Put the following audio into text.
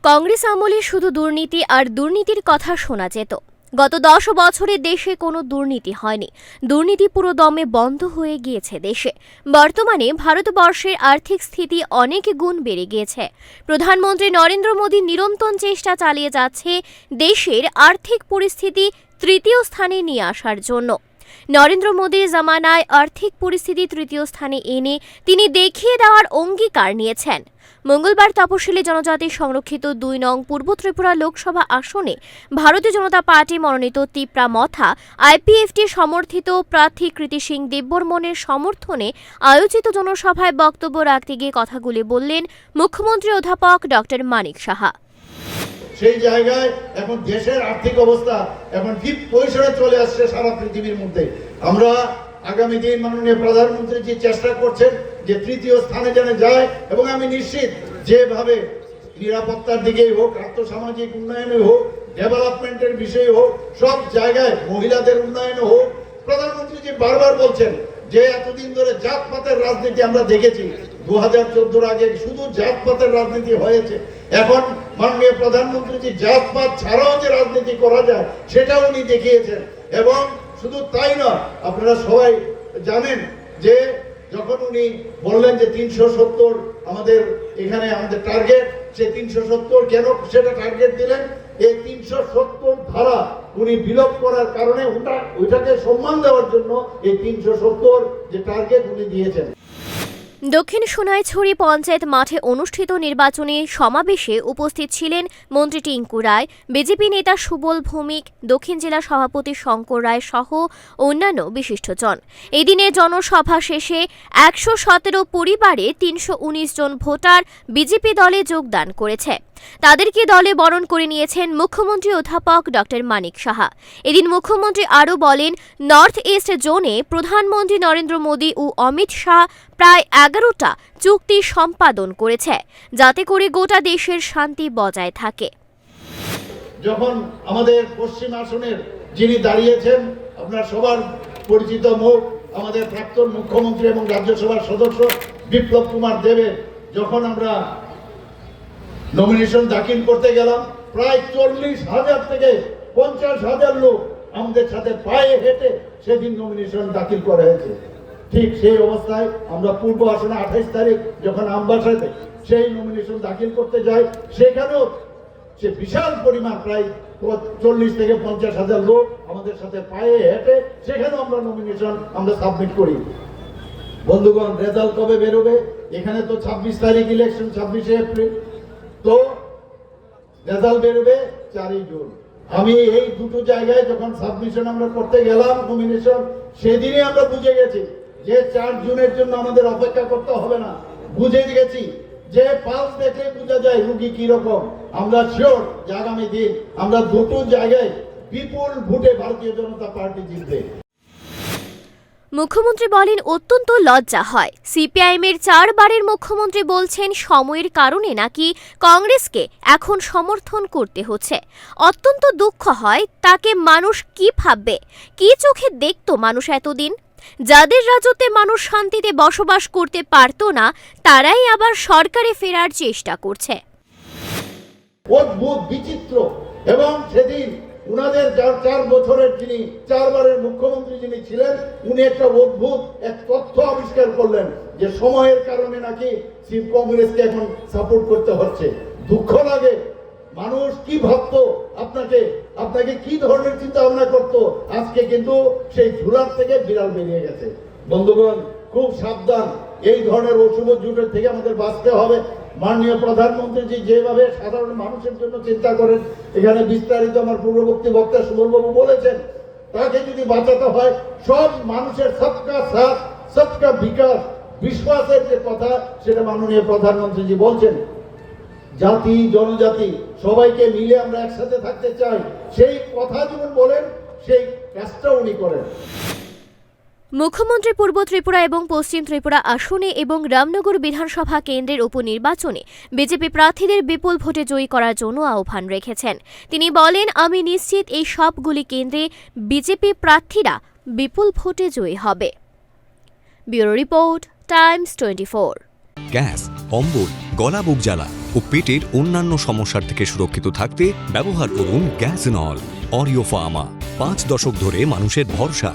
কংগ্রেস আমলে শুধু দুর্নীতি আর দুর্নীতির কথা শোনা যেত। গত 10 বছরে দেশে কোনো দুর্নীতি হয়নি। দুর্নীতি পুরো দমে বন্ধ হয়ে গিয়েছে দেশে। বর্তমানে ভারতবর্ষের আর্থিক স্থিতি অনেক গুণ বেড়ে গিয়েছে। প্রধানমন্ত্রী নরেন্দ্র মোদী নিরন্তর চেষ্টা চালিয়ে যাচ্ছে দেশের আর্থিক পরিস্থিতি তৃতীয় স্থানে নিয়ে আসার জন্য। নরেন্দ্র মোদীর জামানায় আর্থিক পরিস্থিতি তৃতীয় স্থানে এনে তিনি দেখিয়ে দেওয়ার অঙ্গীকার নিয়েছেন। মঙ্গলবার তপশিলি জনজাতি সংরক্ষিত 2 নং পূর্ব ত্রিপুরা লোকসভা আসনে ভারতীয় জনতা পার্টি মনোনীত তিপ্রা মথা আইপিএফটি সমর্থিত প্রার্থী কৃতি সিং দেববর্মনের সমর্থনে আয়োজিত জনসভায় বক্তব্য রাখতে গিয়ে কথাগুলি বললেন মুখ্যমন্ত্রী অধ্যাপক ডক্টর মানিক সাহা। সেই জায়গায় এখন দেশের আর্থিক অবস্থা এখন ঠিক পয়সায় চলে আসছে সারা পৃথিবীর মধ্যে। আমরা আগামী দিন মাননীয় প্রধানমন্ত্রী যে চেষ্টা করছেন যে তৃতীয় স্থানে যেন যায়, এবং আমি নিশ্চিত যেভাবে নিরাপত্তার দিকেই হোক, আর্থসামাজিক উন্নয়নে হোক, ডেভেলপমেন্টের বিষয়ে হোক, সব জায়গায় মহিলাদের উন্নয়নে হোক, প্রধানমন্ত্রী যে বারবার বলছেন যে এতদিন ধরে জাতপাতের রাজনীতি আমরা দেখেছি, 2014 আগে শুধু জাতপাতের রাজনীতি হয়েছে। এখন মাননীয় প্রধানমন্ত্রী যে জাতপাত ছাড়াও যে রাজনীতি করা যায় সেটাও উনি দেখিয়েছেন। এবং শুধু তাই নয়, আপনারা সবাই জানেন যে যখন উনি বললেন যে 370 আমাদের এখানে আমাদের টার্গেট, সে 370 কেন সেটা টার্গেট দিলেন, এই 370 ধারা উনি বিলোপ করার কারণে ওইটাকে সম্মান দেওয়ার জন্য এই 370 যে টার্গেট উনি দিয়েছেন। দক্ষিণ সোনাইছড়ি পঞ্চায়েত মাঠে অনুষ্ঠিত নির্বাচনী সমাবেশে উপস্থিত ছিলেন মন্ত্রী টিঙ্কু রায়, বিজেপি নেতা সুবল ভৌমিক, দক্ষিণ জেলা সভাপতি শঙ্কর রায় সহ অন্যান্য বিশিষ্টজন। এদিনে জনসভা শেষে 117 পরিবারে 319 জন ভোটার বিজেপি দলে যোগদান করেছে। তাদেরকে দলে বরণ করে নিয়েছেন মুখ্যমন্ত্রী অধ্যাপক ডক্টর মানিক সাহা। এদিন মুখ্যমন্ত্রী আরও বলেন, নর্থ ইস্ট জোনে প্রধানমন্ত্রী নরেন্দ্র মোদী ও অমিত শাহ প্রায় 11টা চুক্তি সম্পাদন করেছে, যাতে করে গোটা দেশের শান্তি বজায় থাকে। যখন আমাদের পশ্চিম আসনের যিনি দাঁড়িয়েছেন, আপনার সবার পরিচিত মুখ, আমাদের প্রাক্তন মুখ্যমন্ত্রী এবং রাজ্যসভার সদস্য বিপ্লব কুমার দেবের, যখন আমরা নমিনেশন দাখিল করতে গেলাম, প্রায় 40,000 থেকে 50,000 লোক আমাদের সাথে পায়ে হেঁটে সেদিন নমিনেশন দাখিল করা হয়েছে। ঠিক সেই অবস্থায় আমরা পূর্ব আসনে 28 তারিখ যখন আমবাসাতে সেই নমিনেশন দাখিল করতে যাই, সেখানেও সে বিশাল পরিমাণ প্রায় 40 থেকে 50,000 লোক আমাদের সাথে পায়ে হেঁটে সেখানেও আমরা নমিনেশন আমরা সাবমিট করি। বন্ধুগণ, রেজাল্ট কবে বেরোবে? এখানে তো 26 তারিখ ইলেকশন, 26 এপ্রিল, তো রেজাল্ট বেরোবে 4 জুন। আমি এই দুটো জায়গায় যখন সাবমিশন আমরা করতে গেলাম নমিনেশন, সেদিনই আমরা বুঝে গেছি যে 4 জুনের জন্য আমাদের অপেক্ষা করতে হবে না। বুঝে গেছি যে পালস দেখে বোঝা যায় রুগী কি রকম। আমরা শিওর যে আগামী দিন আমরা দুটো জায়গায় বিপুল ভোটে ভারতীয় জনতা পার্টি জিতবে। মুখ্যমন্ত্রী বলেন, অত্যন্ত লজ্জা হয়, সিপিআইএমের 4 বারের মুখ্যমন্ত্রী বলছেন সময়ের কারণে নাকি কংগ্রেসকে এখন সমর্থন করতে হচ্ছে। অত্যন্ত দুঃখ হয়, তাকে মানুষ কি ভাববে, কি চোখে দেখত মানুষ এতদিন? যাদের রাজত্বে মানুষ শান্তিতে বসবাস করতে পারত না, তারাই আবার সরকারে ফেরার চেষ্টা করছে। অদ্ভুত বিচিত্র। এবং সেদিন উনাদের 4 বছরের যিনি 4 বারের মুখ্যমন্ত্রী যিনি ছিলেন, উনি একটা অদ্ভুত এক তথ্য আবিষ্কার করলেন যে সময়ের কারণে নাকি শিব কংগ্রেসকে এখন সাপোর্ট করতে হচ্ছে। দুঃখ লাগে, মানুষ কি ভাবতো, আপনাকে কি ধরনের চিন্তা ভাবনা করতো, আজকে কিন্তু সেই ঝুলার থেকে বিড়াল বেরিয়ে গেছে। বন্ধুগণ, খুব সাবধান, এই ধরনের অশুভ জুটের থেকে আমাদের বাঁচতে হবে। মাননীয় প্রধানমন্ত্রী যেভাবে সাধারণ মানুষের জন্য চিন্তা করেন, এখানে বিস্তারিত আমার পূর্ববর্তী বক্তা সুবলবাবু বলেছেন, তাকে যদি বাঁচাতে হয় সব মানুষের সবকা সাথ সবকা বিকাশ বিশ্বাসের যে কথা, সেটা মাননীয় প্রধানমন্ত্রীজি বলছেন। জাতি জনজাতি সবাইকে মিলে আমরা একসাথে থাকতে চাই, সেই কথা যেমন বলেন সেই কাজটা উনি করেন। মুখ্যমন্ত্রী পূর্ব ত্রিপুরা এবং পশ্চিম ত্রিপুরা আসনে এবং রামনগর বিধানসভা কেন্দ্রের উপনির্বাচনে বিজেপি প্রার্থীদের বিপুল ভোটে জয়ী করার জন্য আহ্বান রেখেছেন। তিনি বলেন, আমি নিশ্চিত এই সবগুলি কেন্দ্রে বিজেপি প্রার্থীরা বিপুল ভোটে জয়ী হবে। Bureau report, Times 24। গ্যাস, অম্বল, গলা বুক জ্বালা ও পেটের অন্যান্য সমস্যার থেকে সুরক্ষিত থাকতে ব্যবহার করুন গ্যাসনল। অরিও ফার্মা, 5 দশক ধরে মানুষের ভরসা।